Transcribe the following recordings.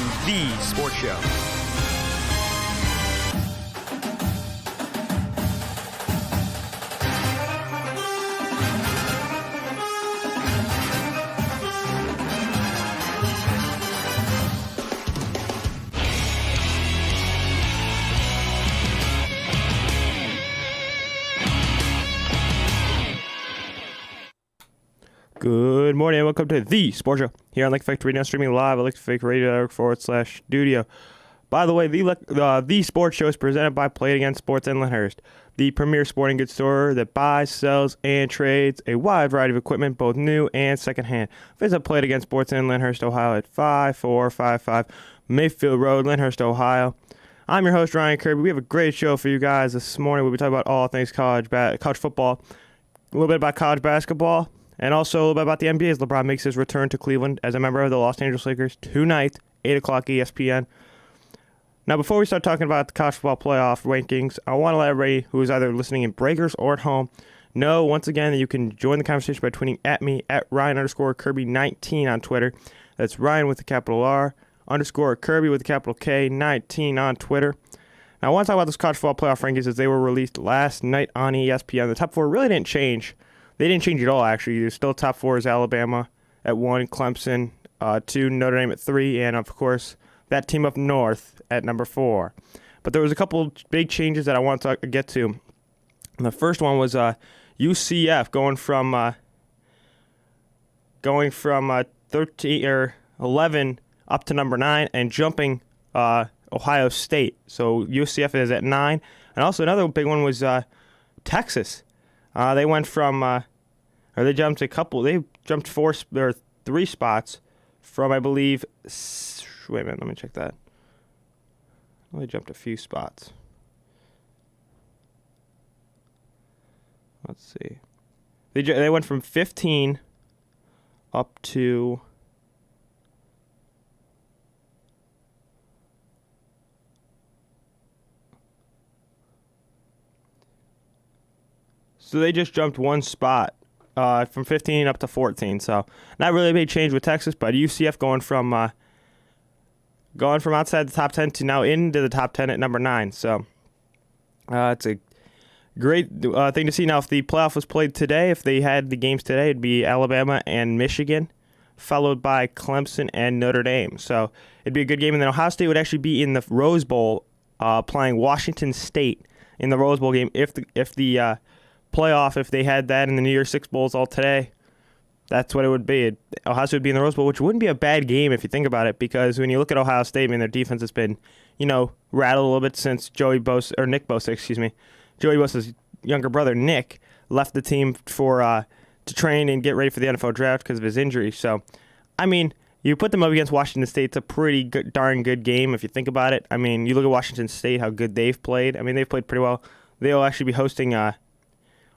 The Sports Show. Good morning and welcome to The Sports Show here on Lake Effect Radio, streaming live at LakeEffectRadio.org/studio. By the way, the Sports Show is presented by Play It Again Sports in Lyndhurst, the premier sporting goods store that buys, sells, and trades a wide variety of equipment, both new and secondhand. Visit Play It Again Sports in Lyndhurst, Ohio at 5455 Mayfield Road, Lyndhurst, Ohio. I'm your host, Ryan Kirby. We have a great show for you guys this morning. We'll be talking about all things college football, a little bit about college basketball, and also a little bit about the NBA as LeBron makes his return to Cleveland as a member of the Los Angeles Lakers tonight, 8 o'clock ESPN. Now, before we start talking about the college football playoff rankings, I want to let everybody who is either listening in Breakers or at home know once again that you can join the conversation by tweeting at me at Ryan_Kirby19 on Twitter. That's Ryan with the capital R _Kirby with the capital K 19 on Twitter. Now, I want to talk about those college football playoff rankings as they were released last night on ESPN. The top four really didn't change. They didn't change at all, actually. There's still top four is Alabama at 1, Clemson 2, Notre Dame at 3, and, of course, that team up north at number 4. But there was a couple big changes that I want to get to. And the first one was UCF going from 13 or 11 up to number 9 and jumping Ohio State. So UCF is at 9. And also another big one was Texas. They went from, they jumped 3 spots from, I believe, wait a minute, let me check that. They jumped a few spots. Let's see. They went from 15 up to, so they just jumped 1 spot from 15 up to 14. So not really a big change with Texas, but UCF going from outside the top 10 to now into the top 10 at number 9. So it's a great thing to see. Now, if the playoff was played today, if they had the games today, it'd be Alabama and Michigan, followed by Clemson and Notre Dame. So it'd be a good game. And then Ohio State would actually be in the Rose Bowl playing Washington State in the Rose Bowl game if the playoff, if they had that in the New Year's Six Bowls all today, that's what it would be. Ohio State would be in the Rose Bowl, which wouldn't be a bad game if you think about it, because when you look at Ohio State, I mean, their defense has been, rattled a little bit since Nick Bosa, Joey Bosa's younger brother, Nick, left the team to train and get ready for the NFL draft because of his injury. So, I mean, you put them up against Washington State, it's a pretty darn good game if you think about it. I mean, you look at Washington State, how good they've played. I mean, they've played pretty well. They'll actually be hosting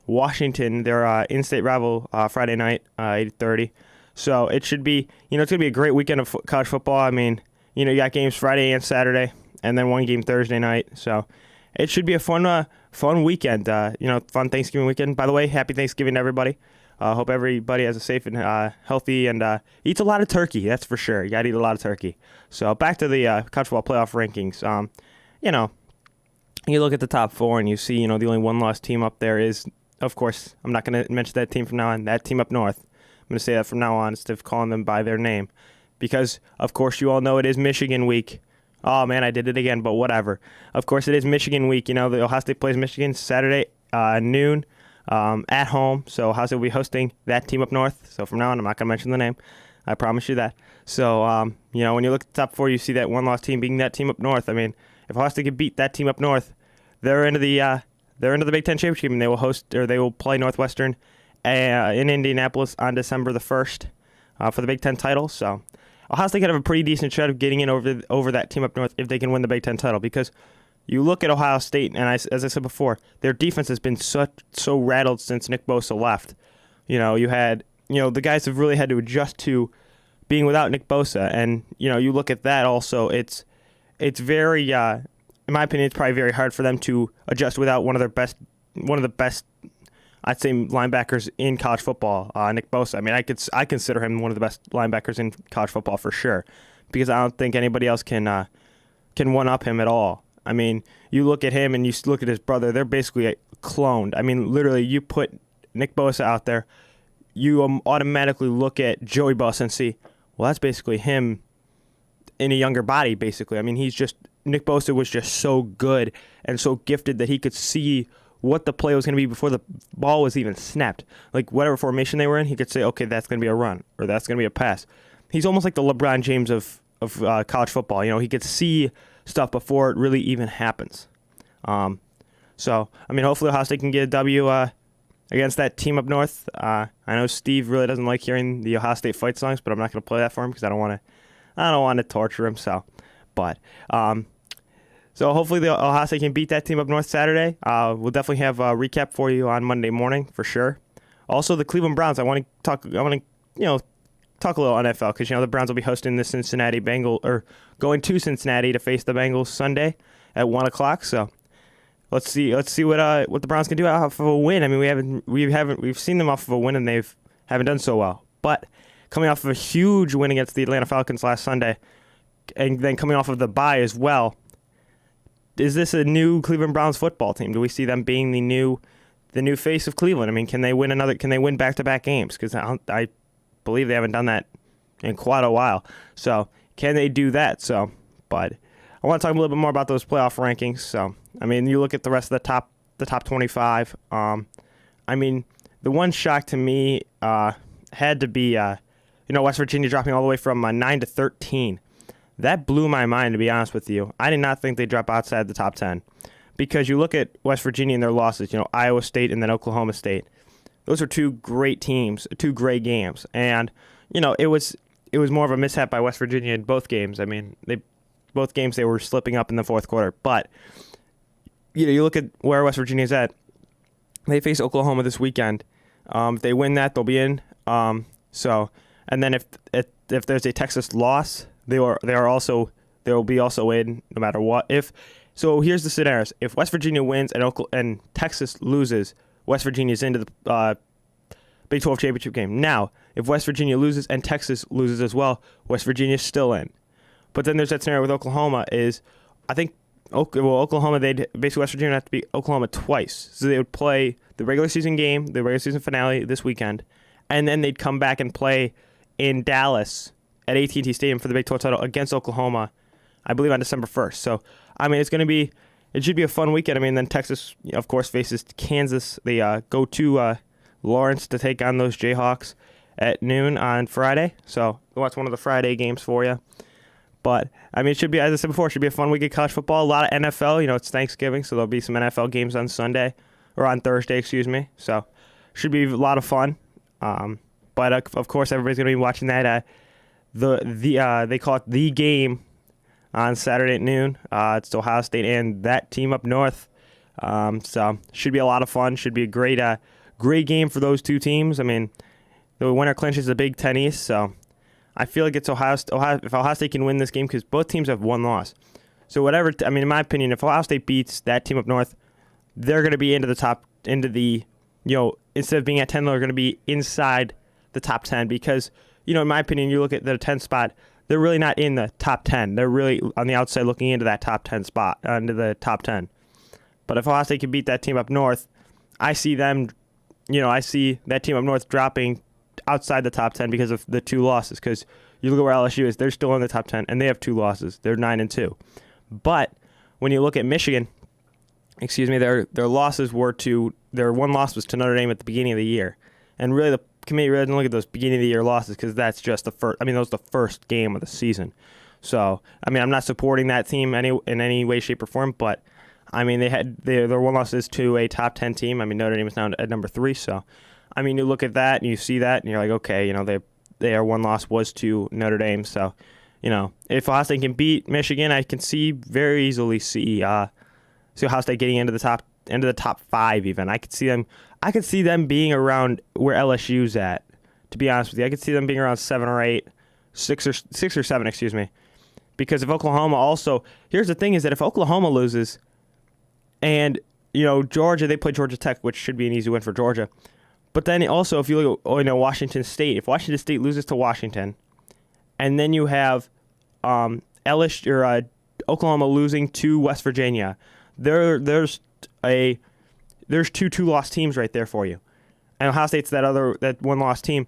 Washington, their in-state rival, Friday night, 8:30. So it should be, it's going to be a great weekend of college football. I mean, you got games Friday and Saturday, and then one game Thursday night. So it should be a fun weekend, fun Thanksgiving weekend. By the way, happy Thanksgiving to everybody. Hope everybody has a safe and healthy and eats a lot of turkey, that's for sure. You got to eat a lot of turkey. So back to the college football playoff rankings. You look at the top 4 and you see, the only one-loss team up there is, of course, I'm not going to mention that team from now on, that team up north. I'm going to say that from now on instead of calling them by their name. Because, of course, you all know it is Michigan week. Oh, man, I did it again, but whatever. Of course, it is Michigan week. The Ohio State plays Michigan Saturday noon at home. So Ohio State will be hosting that team up north. So from now on, I'm not going to mention the name. I promise you that. So, when you look at the top 4, you see that one-loss team being that team up north. I mean, if Ohio State can beat that team up north, they're into the Big Ten Championship, and they will play Northwestern in Indianapolis on December the 1st for the Big Ten title. So Ohio State could have a pretty decent shot of getting in over that team up north if they can win the Big Ten title, because you look at Ohio State, and as I said before, their defense has been so rattled since Nick Bosa left. You had the guys have really had to adjust to being without Nick Bosa, and you look at that also. It's very in my opinion, it's probably very hard for them to adjust without one of the best, I'd say, linebackers in college football, Nick Bosa. I mean, I consider him one of the best linebackers in college football for sure, because I don't think anybody else can one up him at all. I mean, you look at him and you look at his brother; they're basically cloned. I mean, literally, you put Nick Bosa out there, you automatically look at Joey Bosa and see, well, that's basically him in a younger body. Basically, I mean, Nick Bosa was just so good and so gifted that he could see what the play was going to be before the ball was even snapped. Like, whatever formation they were in, he could say, okay, that's going to be a run, or that's going to be a pass. He's almost like the LeBron James of college football. You know, he could see stuff before it really even happens. So, I mean, hopefully Ohio State can get a W against that team up north. I know Steve really doesn't like hearing the Ohio State fight songs, but I'm not going to play that for him because I don't want to torture him. So hopefully the Ohio State can beat that team up north Saturday. We'll definitely have a recap for you on Monday morning for sure. Also, the Cleveland Browns. I want to talk a little NFL because the Browns will be hosting the Cincinnati Bengals, or going to Cincinnati to face the Bengals Sunday at 1:00. So let's see what the Browns can do off of a win. I mean, we've seen them off of a win and haven't done so well. But coming off of a huge win against the Atlanta Falcons last Sunday, and then coming off of the bye as well. Is this a new Cleveland Browns football team? Do we see them being the new face of Cleveland? I mean, can they win back-to-back games? Because I believe they haven't done that in quite a while. So can they do that? But I want to talk a little bit more about those playoff rankings. So I mean, you look at the rest of the top 25. I mean, the one shock to me had to be West Virginia dropping all the way from 9 to 13. That blew my mind, to be honest with you. I did not think they'd drop outside the top 10. Because you look at West Virginia and their losses, Iowa State and then Oklahoma State. Those are two great teams, two great games. And, it was more of a mishap by West Virginia in both games. I mean, both games they were slipping up in the fourth quarter. But, you look at where West Virginia's at. They face Oklahoma this weekend. If they win that, they'll be in. And then if there's a Texas loss, They will be also in no matter what. So here's the scenarios: if West Virginia wins and Texas loses, West Virginia's into the Big 12 championship game. Now, if West Virginia loses and Texas loses as well, West Virginia's still in. But then there's that scenario with Oklahoma. Oklahoma, West Virginia would have to beat Oklahoma twice. So they would play the regular season game, the regular season finale this weekend, and then they'd come back and play in Dallas at AT&T Stadium for the Big 12 title against Oklahoma, I believe on December 1st. So, I mean, it should be a fun weekend. I mean, then Texas, of course, faces Kansas. They go to Lawrence to take on those Jayhawks at noon on Friday. So, that's one of the Friday games for you. But, I mean, it should be, as I said before, it should be a fun week of college football. A lot of NFL. It's Thanksgiving, so there'll be some NFL games on Thursday, excuse me. So, should be a lot of fun. But, of course, everybody's going to be watching that they call it the game on Saturday at noon. It's Ohio State and that team up north. So should be a lot of fun. Should be a great game for those two teams. I mean, the winner clinches the Big Ten East. So I feel like it's Ohio. If Ohio State can win this game, because both teams have one loss. So whatever. I mean, in my opinion, if Ohio State beats that team up north, they're going to be instead of being at 10, they're going to be inside the top 10 because. In my opinion, you look at the 10th spot, they're really not in the top 10. They're really on the outside looking into that top 10 spot, into the top 10. But if Ohio State can beat that team up north, I see that team up north dropping outside the top 10 because of the two losses. Because you look at where LSU is, they're still in the top 10, and they have two losses. They're 9-2. But when you look at Michigan, their losses their one loss was to Notre Dame at the beginning of the year. And really the committee really didn't look at those beginning of the year losses because that's just the first. I mean, that was the first game of the season. So, I mean, I'm not supporting that team in any way, shape, or form. But I mean, their one loss is to a top 10 team. I mean, Notre Dame is now at number 3. So, I mean, you look at that and you see that and you're like, okay, their one loss was to Notre Dame. So, if Ohio State can beat Michigan, I can very easily see Ohio State getting into the top 5 even. I could see them being around where LSU's at, to be honest with you. I could see them being around 7 or 8, 6 or 7, excuse me. Because if Oklahoma also, here's the thing is that if Oklahoma loses and, Georgia, they play Georgia Tech, which should be an easy win for Georgia. But then also if you look at Washington State, if Washington State loses to Washington, and then you have Oklahoma losing to West Virginia. There's two two-loss teams right there for you. And Ohio State's that one-loss team.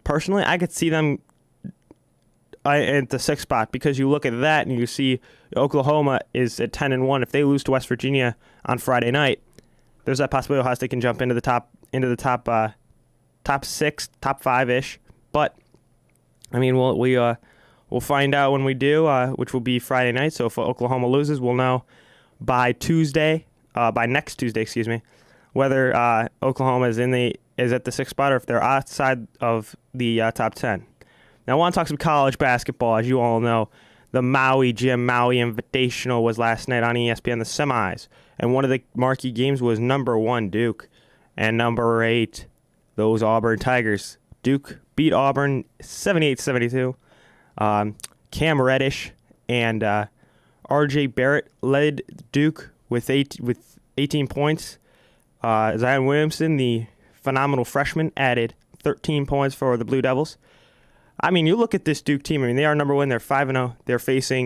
Personally, I could see them at the sixth spot because you look at that and you see Oklahoma is at 10-1. If they lose to West Virginia on Friday night, there's that possibility Ohio State can jump into the top 6, top 5-ish. But I mean, we'll find out when we do, which will be Friday night. So if Oklahoma loses, we'll know by next Tuesday, whether Oklahoma is at the sixth spot or if they're outside of the top 10. Now, I want to talk some college basketball. As you all know, the Maui Invitational was last night on ESPN, the semis, and one of the marquee games was number 1 Duke and number 8 those Auburn Tigers. Duke beat Auburn 78-72. Cam Reddish and R.J. Barrett led Duke with 18 points. Zion Williamson, the phenomenal freshman, added 13 points for the Blue Devils. I mean, you look at this Duke team. I mean, they are number 1. They're 5-0. They're facing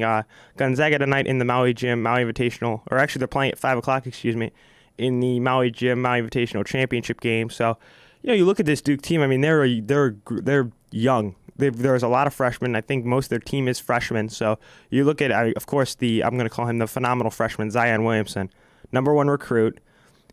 Gonzaga tonight in the Maui Invitational. Or actually, they're playing at 5 o'clock, in the Maui Invitational championship game. So, you look at this Duke team. I mean, they're young. There's a lot of freshmen. I think most of their team is freshmen. So you look at, of course, I'm going to call him the phenomenal freshman, Zion Williamson, number 1 recruit.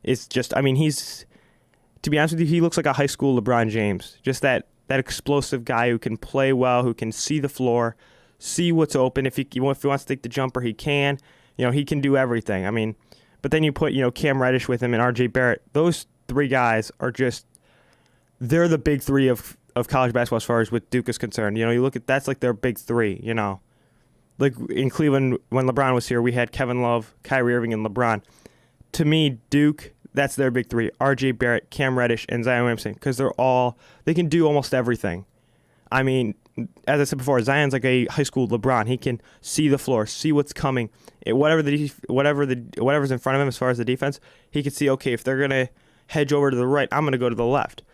It's just, I mean, to be honest with you, he looks like a high school LeBron James. Just that explosive guy who can play well, who can see the floor, see what's open. If he wants to take the jumper, he can. He can do everything. I mean, but then you put, Cam Reddish with him and R.J. Barrett. Those 3 guys are just, they're the big 3 of college basketball as far as with Duke is concerned. You look at, that's like their big 3, Like in Cleveland, when LeBron was here, we had Kevin Love, Kyrie Irving, and LeBron. To me, Duke, that's their big 3. R.J. Barrett, Cam Reddish, and Zion Williamson, because they can do almost everything. I mean, as I said before, Zion's like a high school LeBron. He can see the floor, see what's coming. Whatever's in front of him as far as the defense, he can see, okay, if they're going to hedge over to the right, I'm going to go to the left,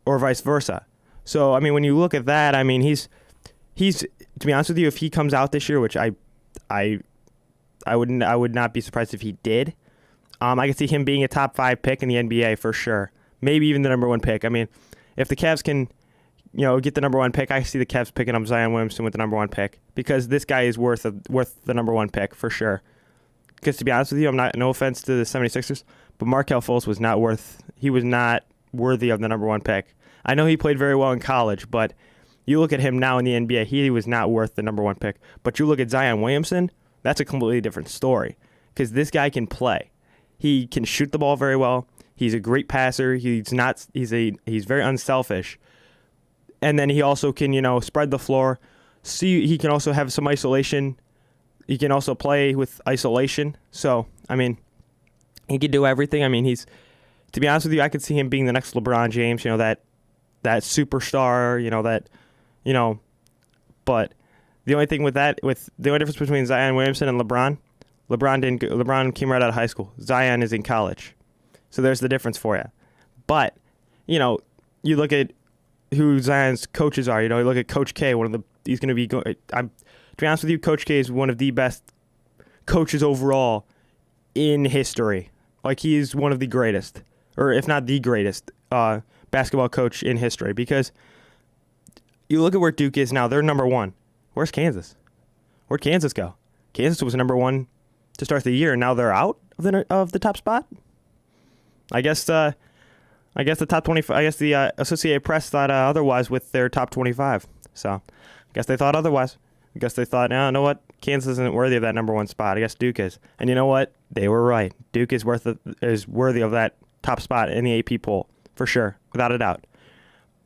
or vice versa. So, I mean, when you look at that, I mean, he's to be honest with you, if he comes out this year, which I would not be surprised if he did, I could see him being a top 5 pick in the NBA for sure. Maybe even the number 1 pick. I mean, if the Cavs can, get the number 1 pick, I see the Cavs picking up Zion Williamson with the number 1 pick because this guy is worth the number 1 pick for sure. Because to be honest with you, no offense to the 76ers, but Markelle Fultz was not worthy of the number 1 pick. I know he played very well in college, but you look at him now in the NBA, he was not worth the number 1 pick. But you look at Zion Williamson, that's a completely different story because this guy can play. He can shoot the ball very well. He's a great passer. He's very unselfish. And then he also can, spread the floor. He can also have some isolation. He can also play with isolation. So, I mean, he can do everything. I mean, to be honest with you, I could see him being the next LeBron James, that superstar, but the only thing with the only difference between Zion Williamson and LeBron came right out of high school. Zion is in college. So there's the difference for you. But, you look at who Zion's coaches are. You look at Coach K, he's going to be to be honest with you, Coach K is one of the best coaches overall in history. Like, he is one of the greatest, or if not the greatest, basketball coach in history, because you look at where Duke is now, they're number 1. Where's Kansas? Where'd Kansas go? Kansas was number 1 to start the year, and now they're out of the top spot. I guess the top 25. I guess the Associated Press thought otherwise with their top 25. So I guess they thought otherwise. I guess they thought, no, you know what? Kansas isn't worthy of that number 1 spot. I guess Duke is, and you know what? They were right. Duke is worthy of that top spot in the AP poll for sure, without a doubt.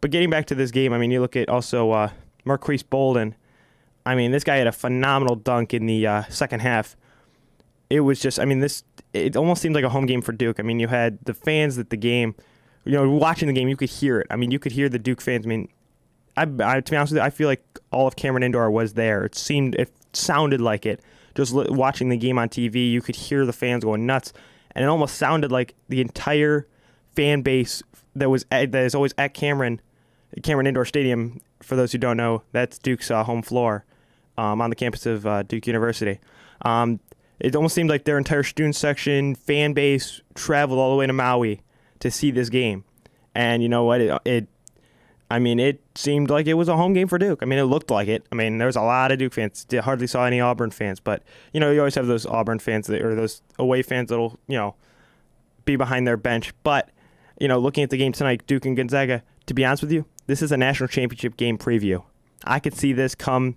But getting back to this game, I mean, you look at also Marquise Bolden. I mean, this guy had a phenomenal dunk in the second half. It was just, I mean, it almost seemed like a home game for Duke. I mean, you had the fans at the game, watching the game, you could hear it. I mean, you could hear the Duke fans. I mean, to be honest with you, I feel like all of Cameron Indoor was there. It sounded like it. Just watching the game on TV, you could hear the fans going nuts. And it almost sounded like the entire fan base that is always at Cameron Indoor Stadium. For those who don't know, that's Duke's home floor. on the campus of Duke University. It almost seemed like their entire student section, fan base, traveled all the way to Maui to see this game. And you know what? It seemed like it was a home game for Duke. I mean, it looked like it. I mean, there was a lot of Duke fans. Hardly saw any Auburn fans. But, you always have those Auburn fans or those away fans that'll, be behind their bench. But, looking at the game tonight, Duke and Gonzaga, to be honest with you, this is a national championship game preview. I could see this come,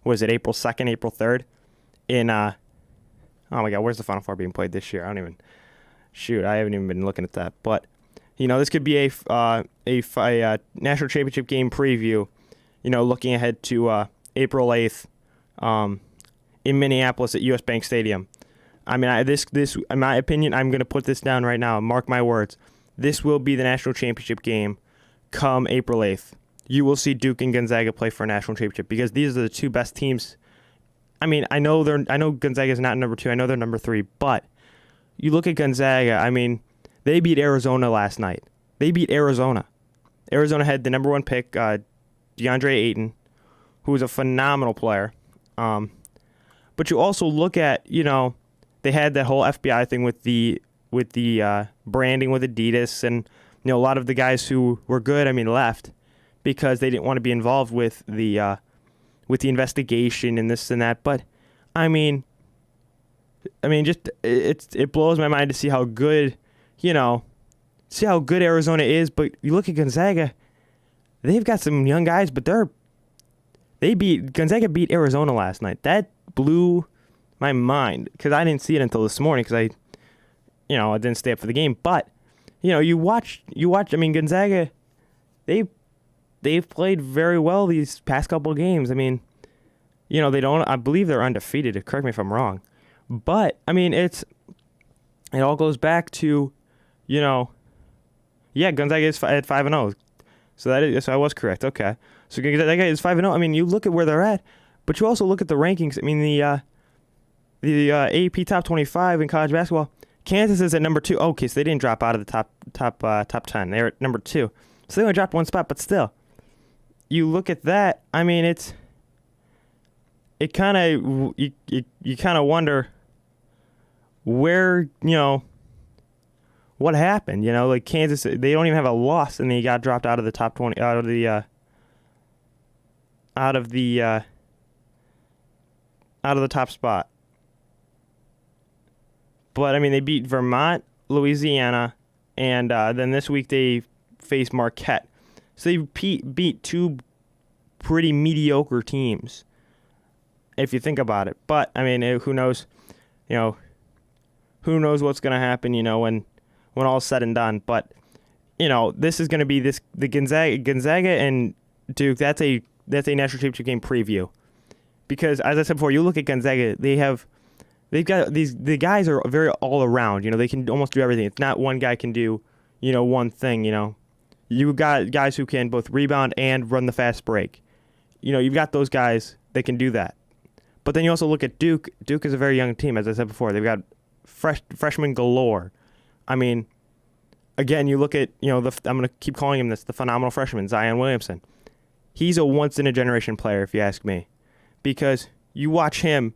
April 2nd, April 3rd in, oh my God, where's the Final Four being played this year? I haven't even been looking at that. But, this could be a national championship game preview, looking ahead to April 8th in Minneapolis at US Bank Stadium. I mean, this in my opinion, I'm going to put this down right now. Mark my words. This will be the national championship game come April 8th. You will see Duke and Gonzaga play for a national championship because these are the two best teams. I mean, I know Gonzaga is not number 2. I know they're number 3, but you look at Gonzaga. I mean, they beat Arizona last night. They beat Arizona. Arizona had the number 1 pick, DeAndre Ayton, who was a phenomenal player. But you also look at, they had that whole FBI thing with the branding with Adidas, and a lot of the guys who were good, left because they didn't want to be involved with the investigation and this and that. But just it blows my mind to see how good, Arizona is. But you look at Gonzaga, they've got some young guys, but Gonzaga beat Arizona last night. That blew my mind because I didn't see it until this morning because I didn't stay up for the game. But you watch. Gonzaga, they've played very well these past couple of games. They don't. I believe they're undefeated. Correct me if I'm wrong, but it all goes back to, Gonzaga is at 5-0. So I was correct. Okay, so Gonzaga is 5-0. You look at where they're at, but you also look at the rankings. The AP top 25 in college basketball. Kansas is at number 2. Okay, so they didn't drop out of the top 10. They're at number 2. So they only dropped 1 spot, but still. You look at that, you kind of wonder where, what happened, like Kansas, they don't even have a loss and they got dropped out of the top 20, out of the top spot. But, they beat Vermont, Louisiana, and then this week they face Marquette. So they beat 2 pretty mediocre teams, if you think about it. But, who knows? Who knows what's going to happen, when all's said and done. But, this is going to be the Gonzaga and Duke, that's a national championship game preview. Because, as I said before, you look at Gonzaga, they've got the guys are very all around. They can almost do everything. It's not one guy can do, one thing. You got guys who can both rebound and run the fast break. You've got those guys that can do that. But then you also look at Duke. Duke is a very young team, as I said before. They've got freshmen galore. Again, you look at I'm going to keep calling him this, the phenomenal freshman, Zion Williamson. He's a once in a generation player, if you ask me, because you watch him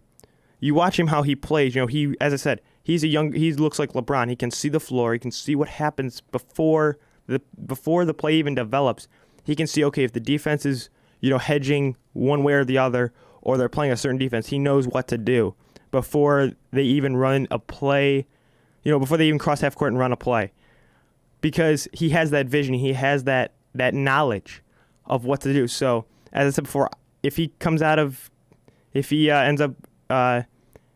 how he plays. He, as I said, he looks like LeBron. He can see the floor. He can see what happens before the play even develops. He can see, okay, if the defense is, hedging one way or the other, or they're playing a certain defense, he knows what to do before they even run a play, before they even cross half court and run a play. Because he has that vision. He has that knowledge of what to do. So, as I said before, if he ends up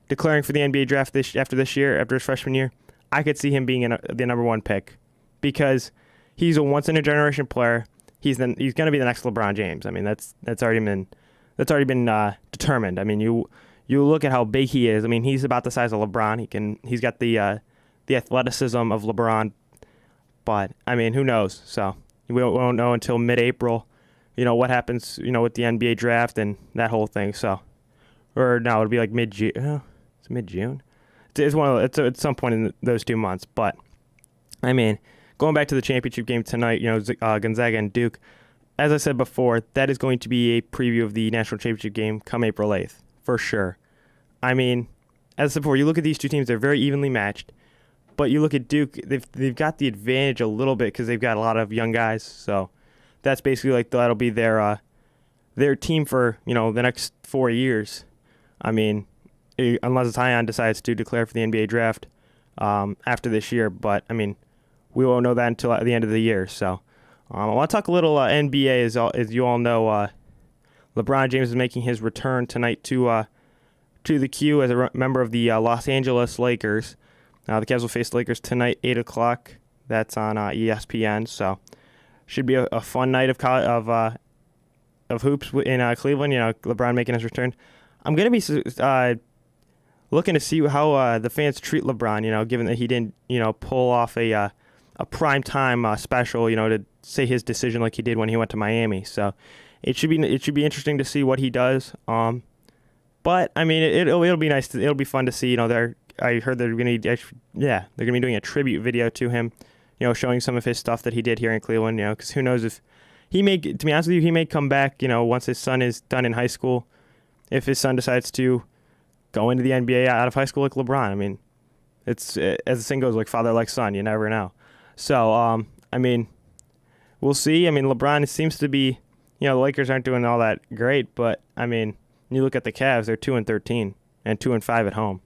declaring for the NBA draft after his freshman year, I could see him being the number 1 pick because he's a once in a generation player. He's going to be the next LeBron James. That's already been determined. You look at how big he is. He's about the size of LeBron. He's got the athleticism of LeBron. But who knows? So we won't know until mid-April. What happens. With the NBA draft and that whole thing. So. Or no, it'll be like mid-June. It's mid-June. It's at some point in those 2 months. But, going back to the championship game tonight, Gonzaga and Duke, as I said before, that is going to be a preview of the national championship game come April 8th, for sure. I mean, as I said before, you look at these two teams, they're very evenly matched. But you look at Duke, they've got the advantage a little bit because they've got a lot of young guys. So that's basically like that'll be their team for the next 4 years. I mean, unless Zion decides to declare for the NBA draft after this year. But I mean, we won't know that until at the end of the year. So I want to talk a little NBA. As you all know, LeBron James is making his return tonight to the Q as a member of the Los Angeles Lakers. The Cavs will face Lakers tonight, 8 o'clock. That's on ESPN. So should be a fun night of hoops in Cleveland. LeBron making his return. I'm going to be looking to see how the fans treat LeBron, given that he didn't, pull off a prime time special, to say his decision like he did when he went to Miami. So it should be interesting to see what he does. But I mean, it'll be nice. It'll be fun to see. I heard they're going to be doing a tribute video to him, showing some of his stuff that he did here in Cleveland. Because who knows if he may. To be honest with you, he may come back. Once his son is done in high school, if his son decides to go into the NBA out of high school like LeBron. I mean, it's as the saying goes, like father like son. You never know. So I mean, we'll see. I mean, LeBron seems to be. The Lakers aren't doing all that great, but I mean, you look at the Cavs; they're 2-13 and 2-5 at home.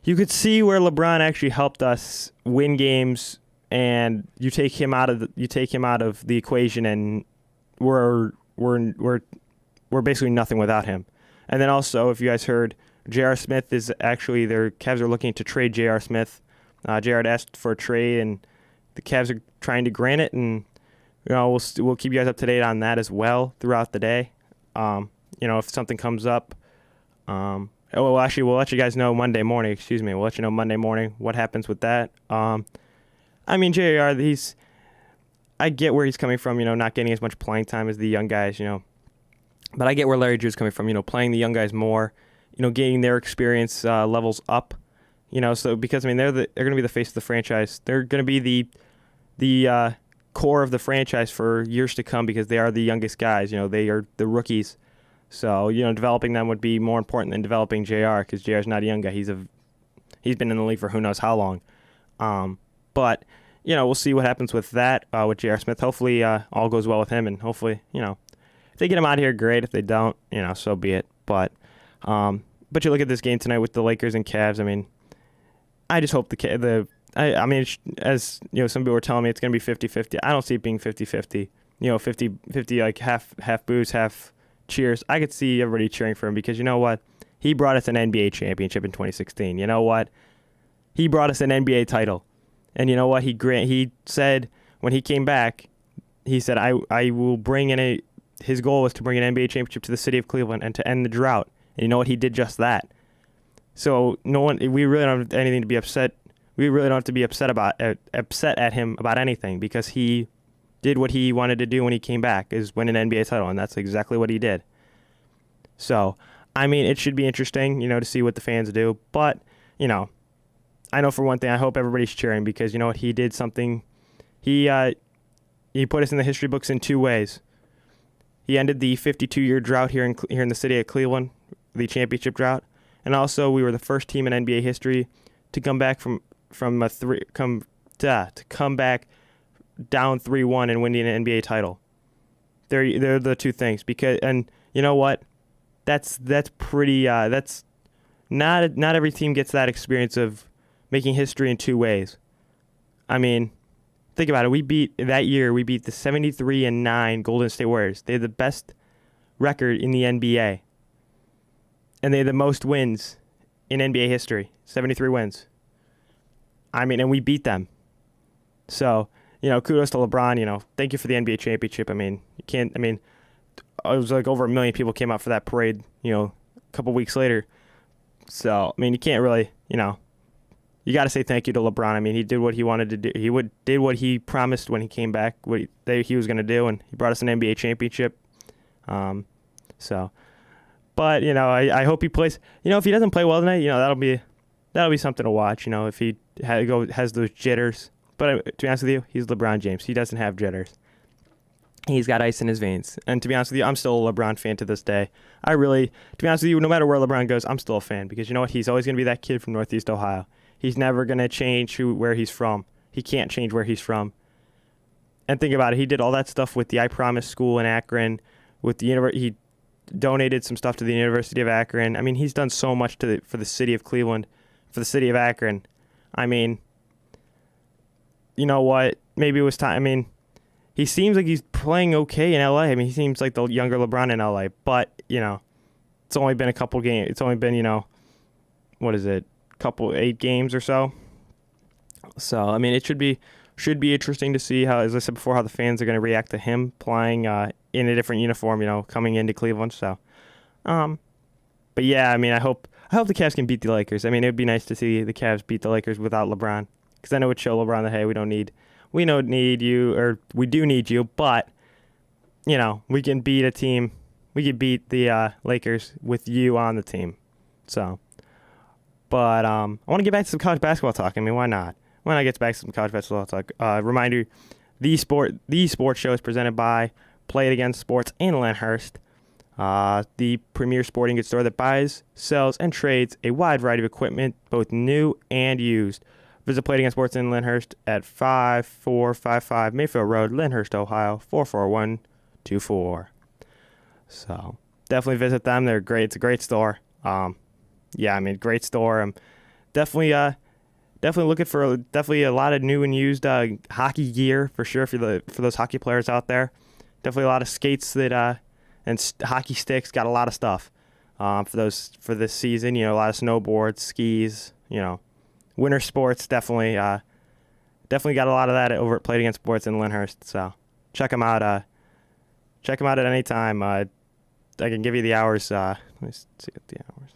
You could see where LeBron actually helped us win games, and you take him out of the equation, and we're basically nothing without him. And then also, if you guys heard, J.R. Smith is actually their Cavs are looking to trade J.R. Smith. J.R. asked for a trade, and the Cavs are trying to grant it, and we'll keep you guys up to date on that as well throughout the day. If something comes up. We'll let you guys know Monday morning. We'll let you know Monday morning what happens with that. I mean, JR, I get where he's coming from, not getting as much playing time as the young guys, But I get where Larry Drew's coming from, playing the young guys more, getting their experience levels up, So because, I mean, they're going to be the face of the franchise. They're going to be the core of the franchise for years to come because they are the youngest guys. They are the rookies. So, developing them would be more important than developing JR because JR's not a young guy. He's been in the league for who knows how long. But, we'll see what happens with that with J.R. Smith. Hopefully all goes well with him, and hopefully, if they get him out of here, great. If they don't, so be it. But you look at this game tonight with the Lakers and Cavs. I mean, I just hope as some people were telling me it's going to be 50-50. I don't see it being 50-50. 50-50, like half boos, half cheers. I could see everybody cheering for him because you know what? He brought us an NBA championship in 2016. You know what? He brought us an NBA title. And you know what? He said when he came back, he said, I will bring in his goal was to bring an NBA championship to the city of Cleveland and to end the drought. And you know what? He did just that. So we really don't have anything to be upset. We really don't have to be upset at him about anything because he did what he wanted to do when he came back, is win an NBA title, and that's exactly what he did. So, I mean, it should be interesting, to see what the fans do. But, I know for one thing, I hope everybody's cheering because, what, he did something. He put us in the history books in two ways. He ended the 52-year drought here in the city of Cleveland, the championship drought, and also we were the first team in NBA history to come back come back down 3-1 and winning an NBA title. They're the two things and you know what? That's pretty that's not every team gets that experience of making history in two ways. I mean, think about it. That year we beat the 73-9 Golden State Warriors. They had the best record in the NBA. And they had the most wins in NBA history. 73 wins. I mean, and we beat them. So, kudos to LeBron, thank you for the NBA championship. I mean, it was like over 1 million people came out for that parade, a couple weeks later. So, I mean, you can't really, you got to say thank you to LeBron. I mean, he did what he wanted to do. He did what he promised when he came back, what he was going to do, and he brought us an NBA championship. But, I hope he plays. If he doesn't play well tonight, that'll be something to watch, if he has those jitters. But to be honest with you, he's LeBron James. He doesn't have jitters. He's got ice in his veins. And to be honest with you, I'm still a LeBron fan to this day. To be honest with you, no matter where LeBron goes, I'm still a fan because you know what? He's always going to be that kid from Northeast Ohio. He's never going to change where he's from. He can't change where he's from. And think about it. He did all that stuff with the I Promise School in Akron. With the he donated some stuff to the University of Akron. I mean, he's done so much for the city of Cleveland, for the city of Akron. I mean, you know what? Maybe it was time. I mean, he seems like he's playing okay in LA. I mean, he seems like the younger LeBron in LA. But, you know, it's only been a couple games. It's only been, 8 games or so. So, I mean, it should be interesting to see how, as I said before, how the fans are going to react to him playing in a different uniform, coming into Cleveland. So, but yeah, I mean, I hope the Cavs can beat the Lakers. I mean, it would be nice to see the Cavs beat the Lakers without LeBron, because then it would show LeBron that, hey, we don't need you, or we do need you, but we can beat a team. We can beat the Lakers with you on the team. So, but I want to get back to some college basketball talk. I mean, why not? Why not get back to some college basketball talk? Reminder, the sports show is presented by Play It Again Sports in Lyndhurst, the premier sporting goods store that buys, sells, and trades a wide variety of equipment, both new and used. Visit Play It Again Sports in Lyndhurst at 5455 Mayfield Road, Lyndhurst, Ohio, 44124. So definitely visit them. They're great. It's a great store. Great store. Definitely looking for a lot of new and used hockey gear for sure for those hockey players out there. Definitely a lot of skates and hockey sticks. Got a lot of stuff for this season. A lot of snowboards, skis. Winter sports. Definitely got a lot of that over at Play It Again Sports in Lyndhurst. So check them out. Check them out at any time. I can give you the hours. Let me see what the hours.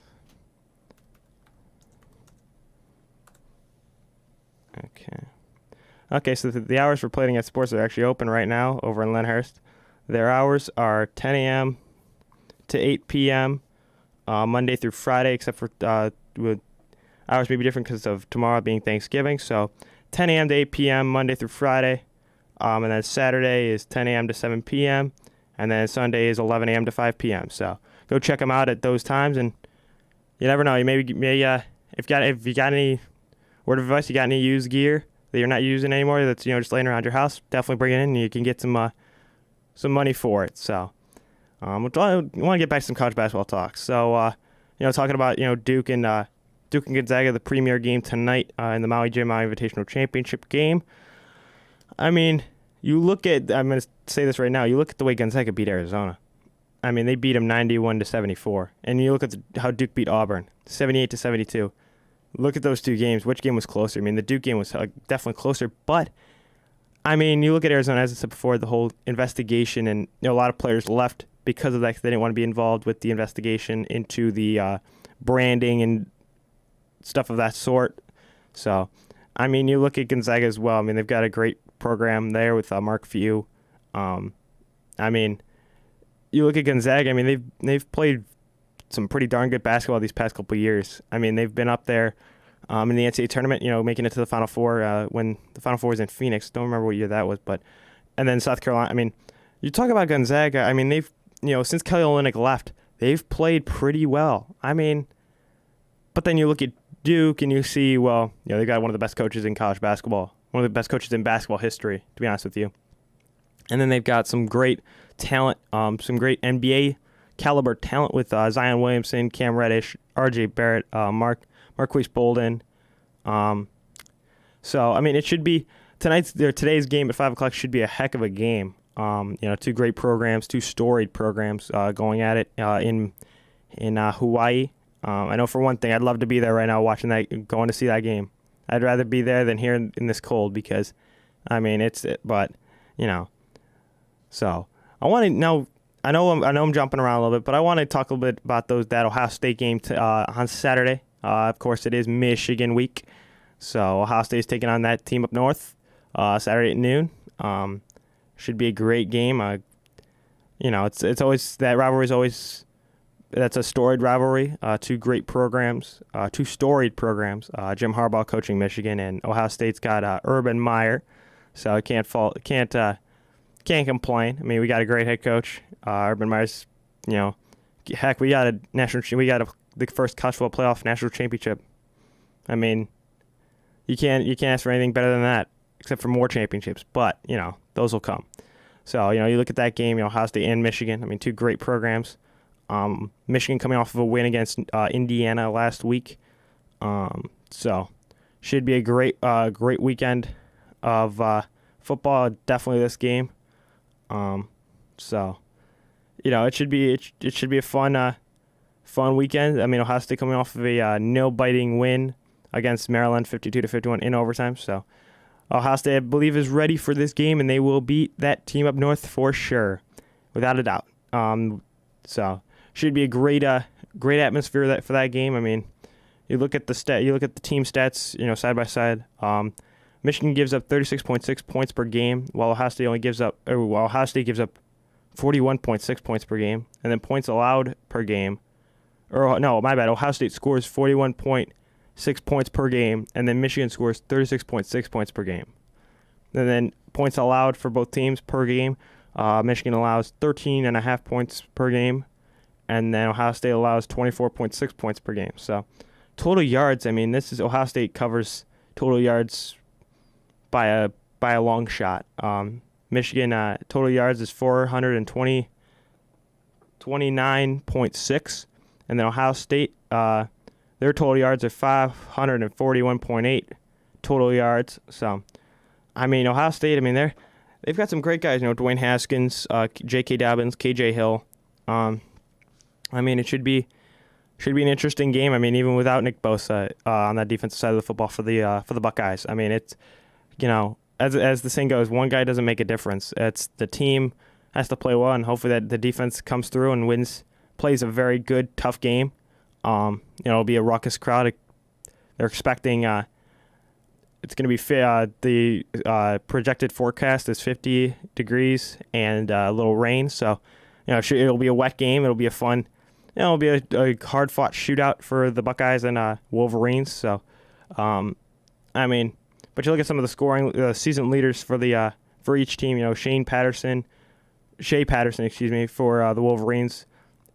Okay, so the hours for Play It Again Sports are actually open right now over in Lyndhurst. Their hours are 10 a.m. to 8 p.m. Monday through Friday, except for with hours may be different because of tomorrow being Thanksgiving. So 10 a.m. to 8 p.m. Monday through Friday. And then Saturday is 10 a.m. to 7 p.m. And then Sunday is 11 a.m. to 5 p.m. So go check them out at those times. And you never know. You may if you got any word of advice, you got any used gear that you're not using anymore that's just laying around your house, definitely bring it in and you can get some money for it. So I want to get back to some college basketball talk. So talking about Duke and Gonzaga, the premier game tonight in the Maui Jim Maui Invitational Championship game. I mean, I'm going to say this right now. You look at the way Gonzaga beat Arizona. I mean, they beat them 91-74, and you look at how Duke beat Auburn, 78-72. Look at those two games. Which game was closer? I mean, the Duke game was definitely closer, but I mean, you look at Arizona, as I said before, the whole investigation, and a lot of players left because of that. They didn't want to be involved with the investigation into the branding and stuff of that sort. So, I mean, you look at Gonzaga as well. I mean, they've got a great program there with Mark Few. I mean, you look at Gonzaga. I mean, they've played some pretty darn good basketball these past couple of years. I mean, they've been up there in the NCAA tournament, making it to the Final Four when the Final Four was in Phoenix. Don't remember what year that was, and then South Carolina. I mean, you talk about Gonzaga. I mean, they've, since Kelly Olynyk left, they've played pretty well. I mean, but then you look at Duke and you see, well, they got one of the best coaches in college basketball, one of the best coaches in basketball history, to be honest with you. And then they've got some great talent, some great NBA caliber talent with Zion Williamson, Cam Reddish, R.J. Barrett, Marquise Bolden. So, I mean, it should be today's game at 5 o'clock should be a heck of a game. Two great programs, two storied programs going at it in Hawaii. I know for one thing, I'd love to be there right now going to see that game. I'd rather be there than here in this cold because, I mean, so I want to know. I know I'm jumping around a little bit, but I want to talk a little bit about that Ohio State game on Saturday. Of course, it is Michigan week, so Ohio State is taking on that team up north Saturday at noon. Should be a great game. It's always that rivalry is always that's a storied rivalry. Two great programs, two storied programs. Jim Harbaugh coaching Michigan, and Ohio State's got Urban Meyer, so can't can't complain. I mean, we got a great head coach, Urban Meyer's. You know, heck, we got the first college football playoff national championship. I mean, you can't ask for anything better than that, except for more championships. But those will come. So you look at that game. Ohio State and Michigan. I mean, two great programs. Michigan coming off of a win against Indiana last week. So should be a great weekend of football. Definitely this game. So it should be a fun weekend. I mean, Ohio State coming off of a nail-biting win against Maryland, 52-51 in overtime. So Ohio State, I believe, is ready for this game, and they will beat that team up north for sure, without a doubt. So should be a great atmosphere for that game. I mean, you look at the team stats, side by side. Michigan gives up 36.6 points per game, while Ohio State gives up 41.6 points per game, and then points allowed per game. Or no, my bad. Ohio State scores 41.6 points per game, and then Michigan scores 36.6 points per game. And then points allowed for both teams per game. Michigan allows 13.5 points per game, and then Ohio State allows 24.6 points per game. So total yards, I mean, this is Ohio State covers total yards by a long shot. Michigan total yards is 429.6, and then Ohio State their total yards are 541.8 total yards. So, I mean, Ohio State, I mean, they've got some great guys. Dwayne Haskins, J.K. Dobbins, K.J. Hill. I mean, it should be an interesting game. I mean, even without Nick Bosa on that defensive side of the football for the Buckeyes. I mean, it's as the saying goes, one guy doesn't make a difference. It's the team has to play well, and hopefully that the defense comes through and plays a very good, tough game. It'll be a raucous crowd. They're expecting it's going to be the projected forecast is 50 degrees and a little rain. So, it'll be a wet game. It'll be a fun. It'll be a hard-fought shootout for the Buckeyes and Wolverines. So, I mean. But you look at some of the scoring season leaders for each team. Shea Patterson, for the Wolverines,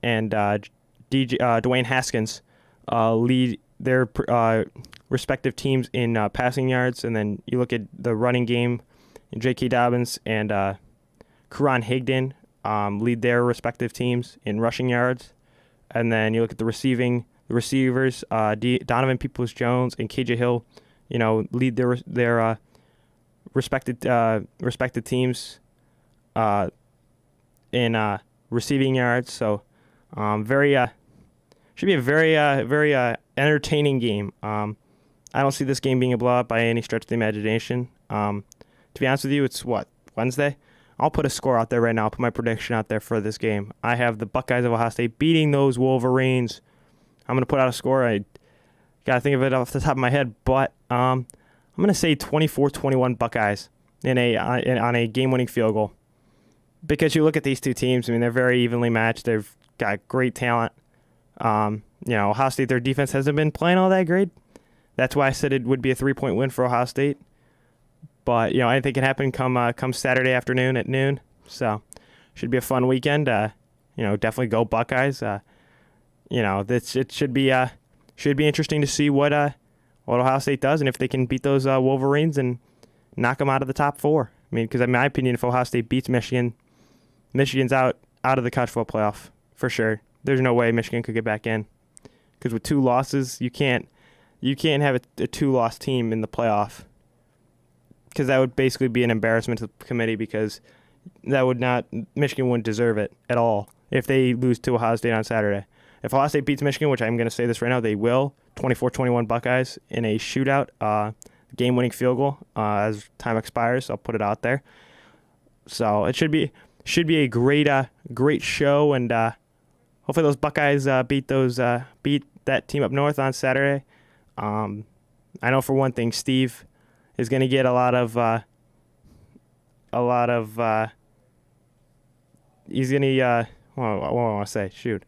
and Dwayne Haskins lead their respective teams in passing yards. And then you look at the running game, J.K. Dobbins and Karan Higdon lead their respective teams in rushing yards. And then you look at the receivers, Donovan Peoples-Jones and K.J. Hill. Lead their respected teams in receiving yards. So, should be a very entertaining game. I don't see this game being a blowout by any stretch of the imagination. To be honest with you, it's Wednesday. I'll put a score out there right now. I'll put my prediction out there for this game. I have the Buckeyes of Ohio State beating those Wolverines. I'm going to put out a score. I got to think of it off the top of my head, but I'm going to say 24-21 Buckeyes on a game-winning field goal. Because you look at these two teams, I mean, they're very evenly matched. They've got great talent. Ohio State, their defense hasn't been playing all that great. That's why I said it would be a 3-point win for Ohio State. But, anything can happen come Saturday afternoon at noon. So, should be a fun weekend. Definitely go Buckeyes. It should be interesting to see what Ohio State does and if they can beat those Wolverines and knock them out of the top four. I mean, because in my opinion, if Ohio State beats Michigan, Michigan's out of the college football playoff for sure. There's no way Michigan could get back in, because with two losses, you can't have a two-loss team in the playoff, because that would basically be an embarrassment to the committee, because Michigan wouldn't deserve it at all if they lose to Ohio State on Saturday. If Ohio State beats Michigan, which I'm going to say this right now, they will, 24-21 Buckeyes in a shootout, game-winning field goal as time expires. I'll put it out there. So it should be a great show, and hopefully those Buckeyes beat that team up north on Saturday. I know for one thing, Steve is going to get a lot of he's going to what do I want to say? Shoot.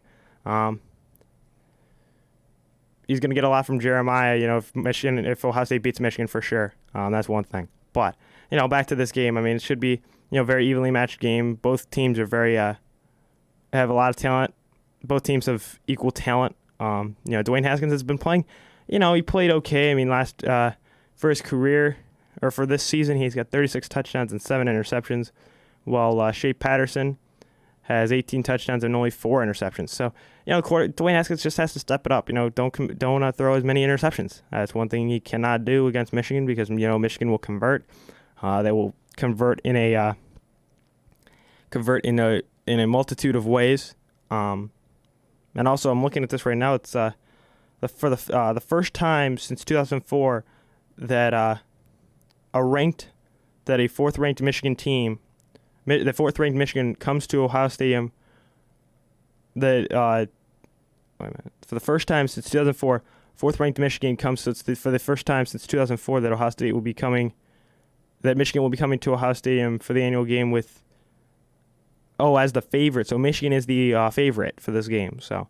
He's going to get a lot from Jeremiah, if Ohio State beats Michigan for sure. That's one thing. But, back to this game. I mean, it should be, very evenly matched game. Both teams are have a lot of talent. Both teams have equal talent. Dwayne Haskins has been playing, he played okay. I mean, for his career, or for this season, he's got 36 touchdowns and 7 interceptions, while Shea Patterson has 18 touchdowns and only 4 interceptions. So, Dwayne Haskins just has to step it up. Don't throw as many interceptions. That's one thing he cannot do against Michigan, because, Michigan will convert. They will convert in a multitude of ways. And also, I'm looking at this right now. It's the first time since 2004 that a fourth-ranked Michigan team, the fourth-ranked Michigan, comes to Ohio Stadium. For the first time since 2004, fourth-ranked Michigan comes. So it's for the first time since 2004 that Michigan will be coming to Ohio Stadium for the annual game as the favorite. So Michigan is the favorite for this game. So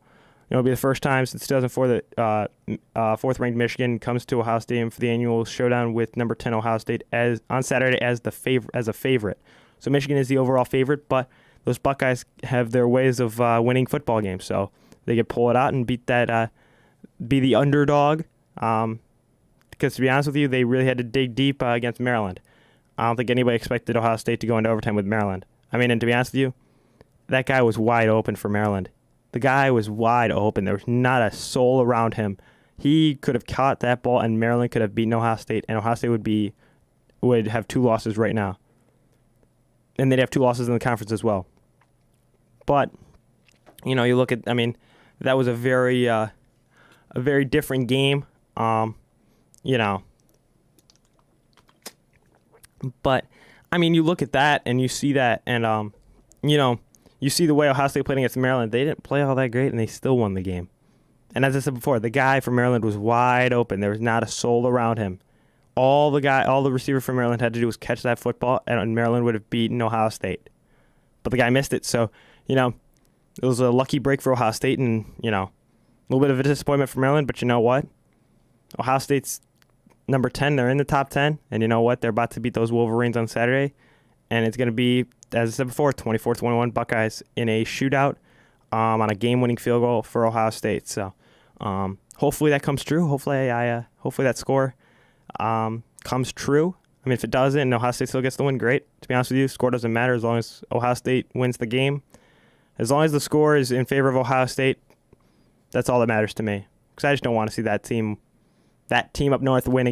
it'll be the first time since 2004 that fourth-ranked Michigan comes to Ohio Stadium for the annual showdown with number 10 Ohio State on Saturday as a favorite. So Michigan is the overall favorite, but those Buckeyes have their ways of winning football games. So they could pull it out and be the underdog. Because to be honest with you, they really had to dig deep against Maryland. I don't think anybody expected Ohio State to go into overtime with Maryland. I mean, and to be honest with you, that guy was wide open for Maryland. The guy was wide open. There was not a soul around him. He could have caught that ball, and Maryland could have beaten Ohio State, and Ohio State would have 2 losses right now. And they'd have 2 losses in the conference as well. But, you look at, that was a very different game. But, you look at that and you see that, and, you see the way Ohio State played against Maryland. They didn't play all that great, and they still won the game. And as I said before, the guy from Maryland was wide open. There was not a soul around him. All the receiver from Maryland had to do was catch that football, and Maryland would have beaten Ohio State. But the guy missed it, so, it was a lucky break for Ohio State, and, a little bit of a disappointment for Maryland, but you know what? Ohio State's number 10. They're in the top 10, and you know what? They're about to beat those Wolverines on Saturday, and it's going to be, as I said before, 24-21 Buckeyes in a shootout on a game-winning field goal for Ohio State. So hopefully that comes true. Hopefully that score comes true. I mean, if it doesn't and Ohio State still gets the win, great. To be honest with you, score doesn't matter as long as Ohio State wins the game. As long as the score is in favor of Ohio State, that's all that matters to me. Because I just don't want to see that team up north win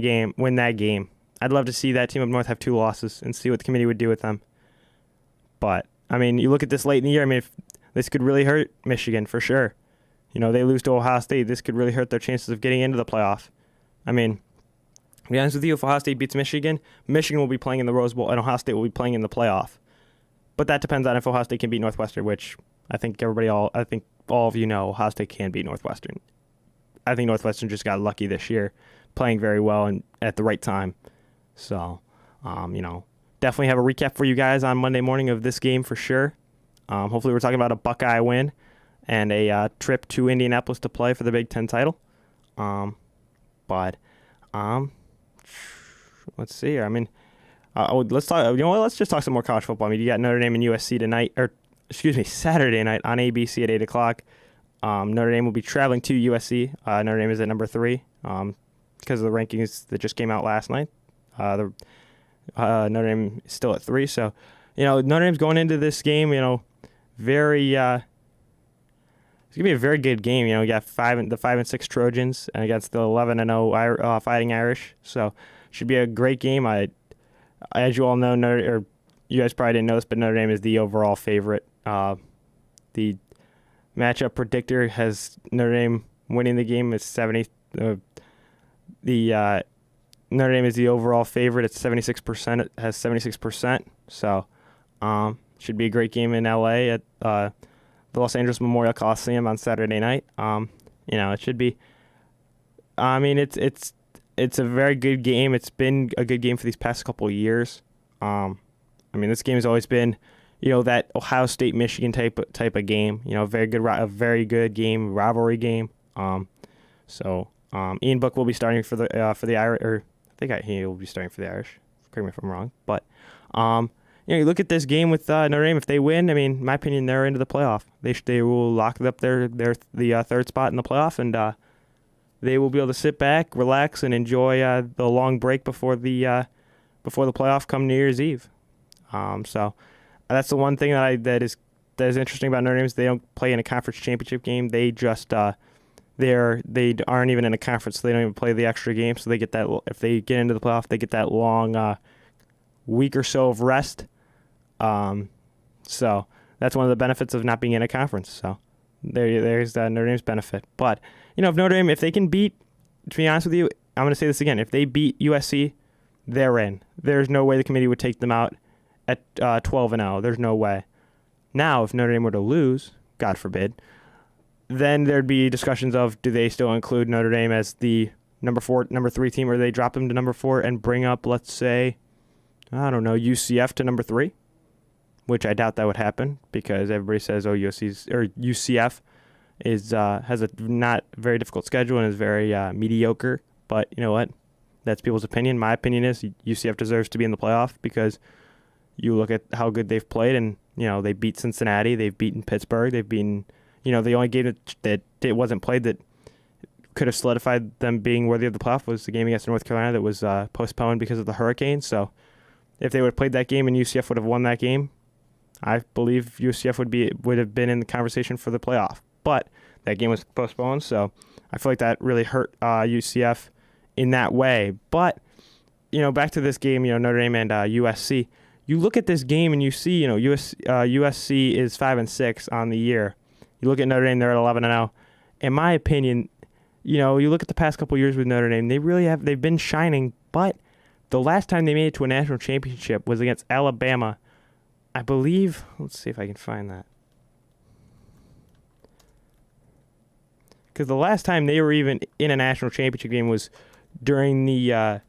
that game. I'd love to see that team up north have 2 losses and see what the committee would do with them. But, you look at this late in the year, if this could really hurt Michigan for sure. They lose to Ohio State, this could really hurt their chances of getting into the playoff. To be honest with you, if Ohio State beats Michigan, Michigan will be playing in the Rose Bowl, and Ohio State will be playing in the playoff. But that depends on if Ohio State can beat Northwestern, which I think all of you know Ohio State can beat Northwestern. I think Northwestern just got lucky this year, playing very well and at the right time. So, definitely have a recap for you guys on Monday morning of this game for sure. Hopefully we're talking about a Buckeye win and a trip to Indianapolis to play for the Big Ten title. Let's see here. Let's talk. Let's just talk some more college football. You got Notre Dame and USC Saturday night on ABC at 8:00. Notre Dame will be traveling to USC. Notre Dame is at number 3 because of the rankings that just came out last night. Notre Dame is still at 3. So, Notre Dame's going into this game. Very. It's gonna be a very good game. You got the 5-6 Trojans and against the 11-0 Fighting Irish. So, should be a great game. As you all know, you guys probably didn't know this, but Notre Dame is the overall favorite. The matchup predictor has Notre Dame winning the game is 70. Notre Dame is the overall favorite. It's 76%. It has 76%. So, should be a great game in LA at the Los Angeles Memorial Coliseum on Saturday night. It should be. It's a very good game. It's been a good game for these past couple of years. This game has always been, that Ohio State Michigan type of game. A very good game, rivalry game. Ian Book will be starting for the Irish, or I think he will be starting for the Irish. Correct me if I'm wrong, but you look at this game with Notre Dame. If they win, I mean, in my opinion, they're into the playoff. They will lock up the third spot in the playoff, and they will be able to sit back, relax, and enjoy the long break before the playoff come New Year's Eve. So that's the one thing that is interesting about Notre Dame is they don't play in a conference championship game. They just they aren't even in a conference, so they don't even play the extra game. So they get that if they get into the playoff, they get that long week or so of rest. So that's one of the benefits of not being in a conference. So there's Notre Dame's benefit. But if Notre Dame, if they can beat, to be honest with you, I'm going to say this again: if they beat USC, they're in. There's no way the committee would take them out at 12-0. There's no way. Now, if Notre Dame were to lose, God forbid, then there'd be discussions of do they still include Notre Dame as the number 3 team, or they drop them to number 4 and bring up, let's say, I don't know, UCF to number 3, which I doubt that would happen because everybody says, UCF has a not very difficult schedule and is very mediocre. But you know what? That's people's opinion. My opinion is UCF deserves to be in the playoff because you look at how good they've played, and they beat Cincinnati, they've beaten Pittsburgh, they've beaten. The only game that it wasn't played that could have solidified them being worthy of the playoff was the game against North Carolina that was postponed because of the hurricane. So if they would have played that game and UCF would have won that game, I believe UCF would have been in the conversation for the playoff. But that game was postponed, so I feel like that really hurt UCF in that way. But back to this game, Notre Dame and USC. You look at this game and you see, USC is 5-6 on the year. You look at Notre Dame, they're at 11-0. In my opinion, you look at the past couple years with Notre Dame, they've been shining, but the last time they made it to a national championship was against Alabama. I believe, let's see if I can find that. Because the last time they were even in a national championship game was when the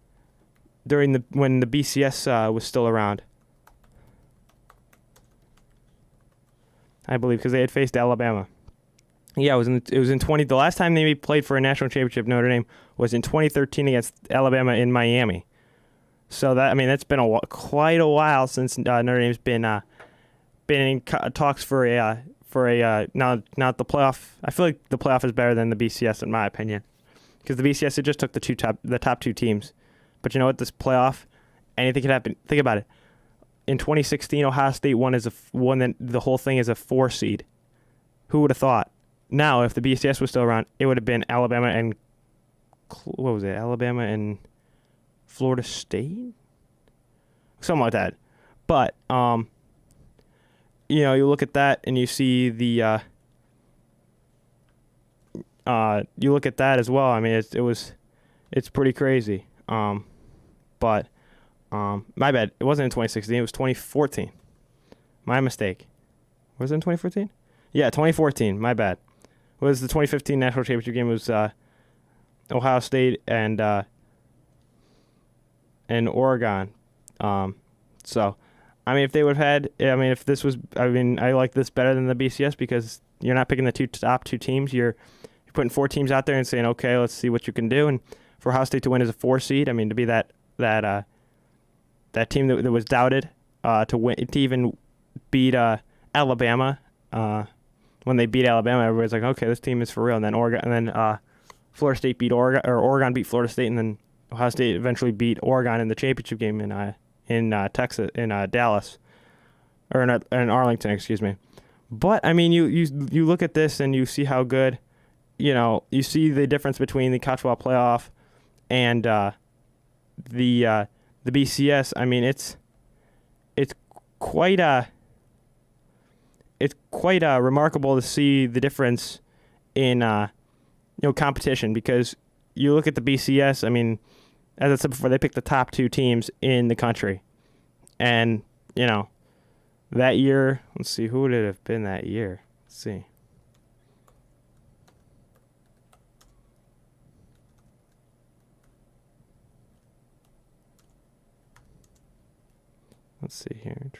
BCS was still around. I believe because they had faced Alabama. Yeah, it was in 20. The last time they played for a national championship, Notre Dame, was in 2013 against Alabama in Miami. So that's been quite a while since Notre Dame's been in talks for a not the playoff. I feel like the playoff is better than the BCS in my opinion, because the BCS it just took the top 2 teams. But you know what? This playoff, anything can happen. Think about it. In 2016, Ohio State won the whole thing as a 4 seed. Who would have thought? Now, if the BCS was still around, it would have been Alabama and Alabama and Florida State, something like that. But you look at that and you see the you look at that as well. I mean, it's pretty crazy. But my bad. It wasn't in 2016. It was 2014. My mistake. Was it in 2014? Yeah, 2014. My bad. It was the 2015 national championship game. It was Ohio State and Oregon. So, if they would have had, if this was, I like this better than the BCS because you're not picking the top two teams. You're putting 4 teams out there and saying, okay, let's see what you can do. And for Ohio State to win as a 4 seed, to be that team that was doubted to win, to even beat Alabama. When they beat Alabama, everybody's like, okay, this team is for real. And then Florida State beat Oregon, or Oregon beat Florida State, and then Ohio State eventually beat Oregon in the championship game in Texas, in Dallas, or in Arlington, excuse me. But you look at this and you see how good, you see the difference between the college football playoff and the BCS. It's quite remarkable to see the difference in competition, because you look at the BCS. As I said before, they picked the top 2 teams in the country, and that year, let's see, who would it have been that year? Let's see. Let's see here.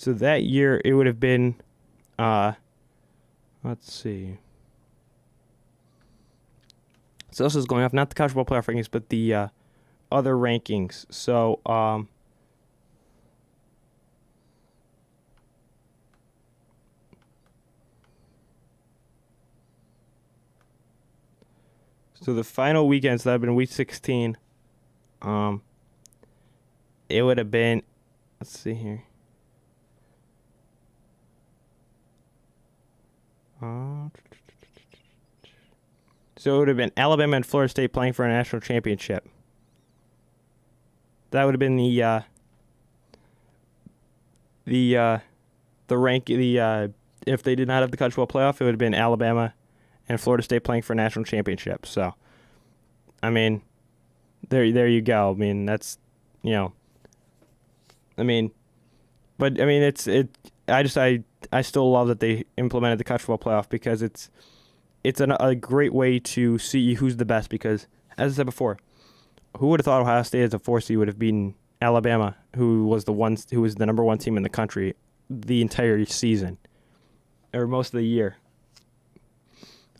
So that year it would have been, let's see. So this is going off not the college football playoff rankings, but the other rankings. So so the final weekends that have been week 16, it would have been, let's see here. So it would have been Alabama and Florida State playing for a national championship. That would have been the rank. If they did not have the college football playoff, it would have been Alabama and Florida State playing for a national championship. So, I mean, there you go. I mean, that's, you know, I mean, but I mean, I still love that they implemented the college football playoff because it's a great way to see who's the best. Because as I said before, who would have thought Ohio State as a 4 seed would have beaten Alabama, who was the number 1 team in the country the entire season, or most of the year.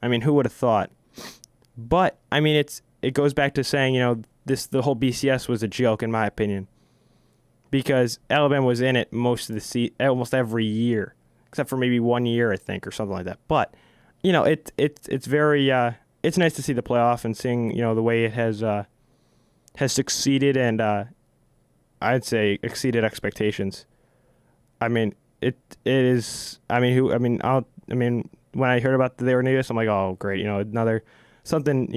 I mean, who would have thought? But I mean, it goes back to saying, you know, the whole BCS was a joke in my opinion, because Alabama was in it almost every year, except for maybe 1 year, I think, or something like that. But you know, it's very it's nice to see the playoff and seeing, you know, the way it has succeeded and I'd say exceeded expectations. I mean, it is. I mean, when I heard about they were new, I'm like, oh great, you know, another something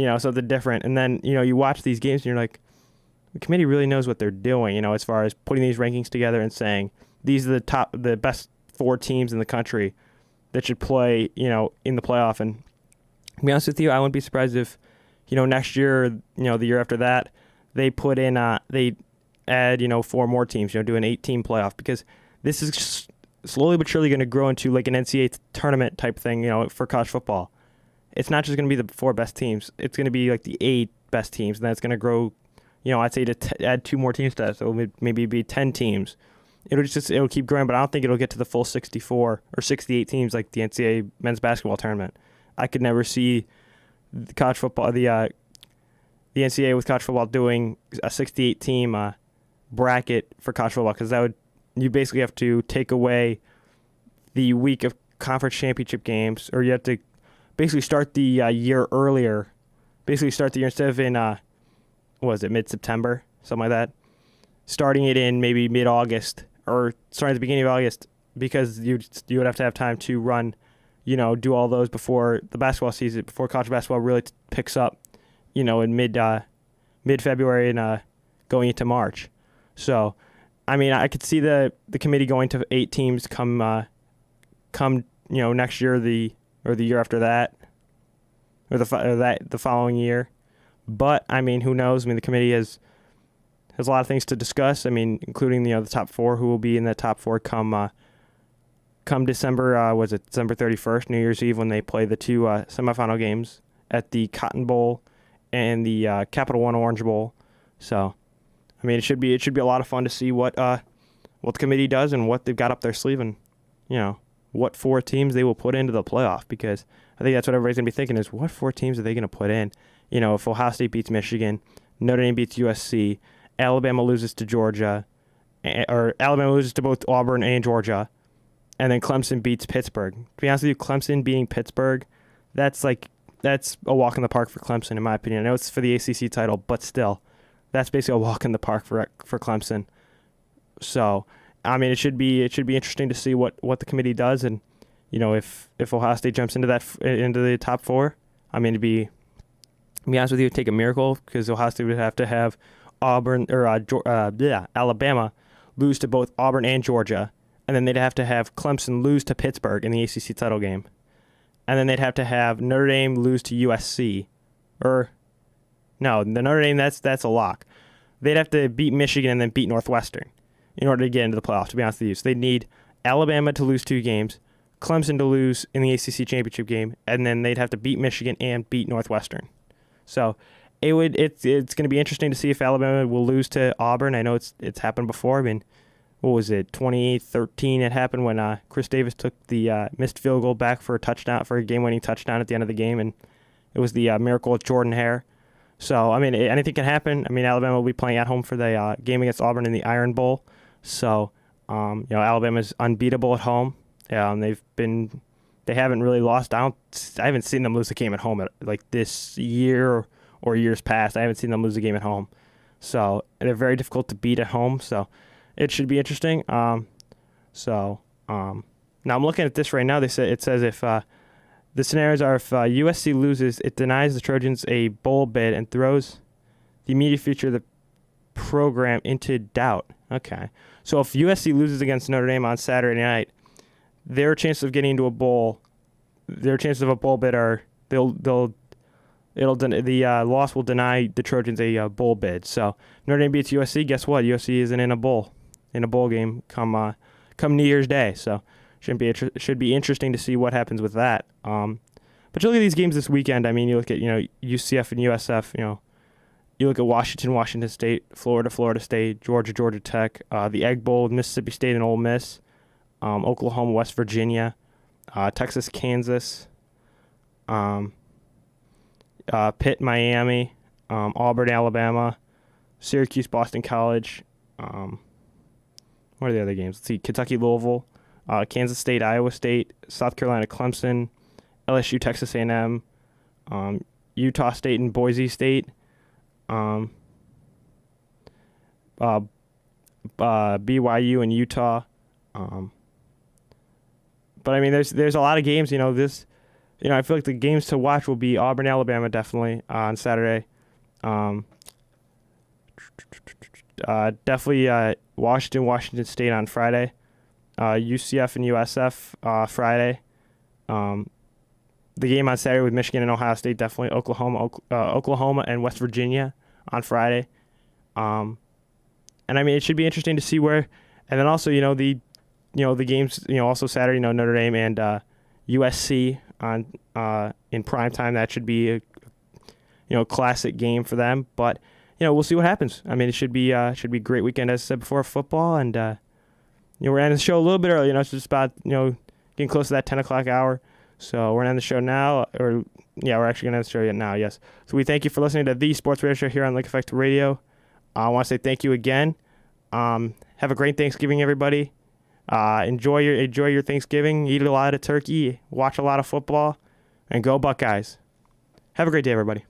different. And then, you know, you watch these games and you're like, the committee really knows what they're doing, you know, as far as putting these rankings together and saying these are the best 4 teams in the country that should play, you know, in the playoff. And to be honest with you, I wouldn't be surprised if, you know, next year, you know, the year after that, they put in they add, you know, 4 more teams, you know, do an 8-team playoff, because this is just slowly but surely going to grow into like an NCAA tournament type thing, you know, for college football. It's not just going to be the 4 best teams. It's going to be like the 8 best teams, and then it's going to grow, you know, I'd say to add 2 more teams to that, so maybe be 10 teams. It'll keep growing, but I don't think it'll get to the full 64 or 68 teams like the NCAA men's basketball tournament. I could never see the college football, the NCAA with college football doing a 68-team bracket for college football, because you basically have to take away the week of conference championship games, or you have to basically start the year earlier. Basically start the year instead of in mid-September, something like that. Starting it in maybe mid-August, or starting at the beginning of August, because you would have to have time to run, you know, do all those before the basketball season, before college basketball really picks up, you know, in mid-February and going into March. So, I mean, I could see the committee going to 8 teams come you know, next year, or the year after that, or the following year. But I mean, who knows? I mean, the committee has a lot of things to discuss. I mean, including, you know, the top 4 who will be in the top 4 come December. Was it December 31st, New Year's Eve, when they play the 2 semifinal games at the Cotton Bowl and the Capital One Orange Bowl. So, I mean, it should be a lot of fun to see what the committee does and what they've got up their sleeve, and, you know, what 4 teams they will put into the playoff, because I think that's what everybody's gonna be thinking is, what 4 teams are they gonna put in? You know, if Ohio State beats Michigan, Notre Dame beats USC, Alabama loses to Georgia, or Alabama loses to both Auburn and Georgia, and then Clemson beats Pittsburgh. To be honest with you, Clemson beating Pittsburgh, that's a walk in the park for Clemson, in my opinion. I know it's for the ACC title, but still, that's basically a walk in the park for Clemson. So, I mean, it should be interesting to see what the committee does, and, you know, if Ohio State jumps into the top 4, I mean, to be honest with you, it'd take a miracle, because Ohio State would have to have Auburn or Alabama lose to both Auburn and Georgia, and then they'd have to have Clemson lose to Pittsburgh in the ACC title game, and then they'd have to have Notre Dame lose to USC, or no, the Notre Dame that's a lock. They'd have to beat Michigan and then beat Northwestern in order to get into the playoffs, to be honest with you. So they'd need Alabama to lose 2 games, Clemson to lose in the ACC championship game, and then they'd have to beat Michigan and beat Northwestern. So it's going to be interesting to see if Alabama will lose to Auburn. I know it's happened before. I mean, what was it, 2013 it happened when Chris Davis took the missed field goal back for a game-winning touchdown at the end of the game, and it was the miracle of Jordan Hare. So, I mean, anything can happen. I mean, Alabama will be playing at home for the game against Auburn in the Iron Bowl. So, Alabama's unbeatable at home. They haven't really lost. I haven't seen them lose a game at home like this year or years past. I haven't seen them lose a game at home. So, they're very difficult to beat at home. So, it should be interesting. Now I'm looking at this right now. It says if the scenarios are if USC loses, it denies the Trojans a bowl bid and throws the immediate future of the program into doubt. Okay. So if USC loses against Notre Dame on Saturday night, their chances of getting into a bowl, their chances of a bowl bid are the loss will deny the Trojans a bowl bid. So Notre Dame beats USC. Guess what? USC isn't in a bowl game come New Year's Day. So should be interesting to see what happens with that. But you look at these games this weekend. I mean, you look at UCF and USF. You look at Washington State, Florida State, Georgia Tech, the Egg Bowl, Mississippi State and Ole Miss, Oklahoma, West Virginia, Texas, Kansas, Pitt, Miami, Auburn, Alabama, Syracuse, Boston College. What are the other games? Let's see: Kentucky, Louisville, Kansas State, Iowa State, South Carolina, Clemson, LSU, Texas A&M, Utah State and Boise State, BYU and Utah. But I mean, there's a lot of games. I feel like the games to watch will be Auburn, Alabama, definitely on Saturday. Definitely Washington State on Friday. UCF and USF Friday. The game on Saturday with Michigan and Ohio State, definitely Oklahoma and West Virginia on Friday. And I mean, it should be interesting to see where. And then also, the games, also Saturday, Notre Dame and USC on in prime time. That should be a classic game for them. But we'll see what happens. I mean, it should be a great weekend, as I said before, football. And we're ending the show a little bit early. It's just about getting close to that 10 o'clock hour. So we're going to end the show now, we're actually going to end the show now, yes. So we thank you for listening to the Sports Radio Show here on Lake Effect Radio. I want to say thank you again. Have a great Thanksgiving, everybody. Enjoy your Thanksgiving. Eat a lot of turkey. Watch a lot of football. And go Buckeyes. Have a great day, everybody.